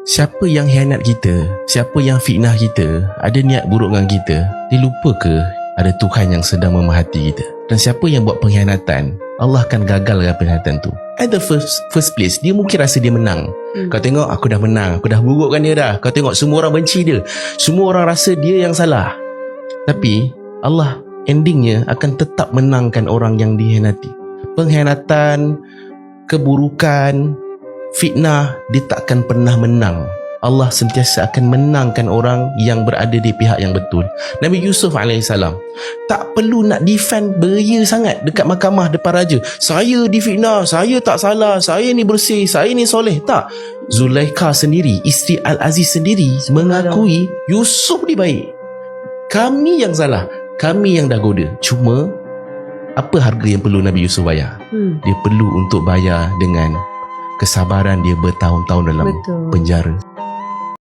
Siapa yang hianat kita, siapa yang fitnah kita, ada niat buruk dengan kita, dia lupa ke ada Tuhan yang sedang memerhati kita? Dan siapa yang buat pengkhianatan, Allah akan gagalkan pengkhianatan tu. At the first place, dia mungkin rasa dia menang. Kau tengok, aku dah menang, aku dah burukkan dia dah. Kau tengok, semua orang benci dia, semua orang rasa dia yang salah. Tapi Allah endingnya akan tetap menangkan orang yang dikhianati. Pengkhianatan, keburukan, fitnah, dia takkan pernah menang. Allah sentiasa akan menangkan orang yang berada di pihak yang betul. Nabi Yusuf AS tak perlu nak defend beria sangat dekat mahkamah depan raja. Saya difitnah, saya tak salah, saya ni bersih, saya ni soleh. Tak. Zulaikha sendiri, isteri Al-Aziz sendiri mengakui Yusuf ni baik. Kami yang salah, kami yang dah goda. Cuma apa harga yang perlu Nabi Yusuf bayar? Dia perlu untuk bayar dengan kesabaran dia bertahun-tahun dalam penjara.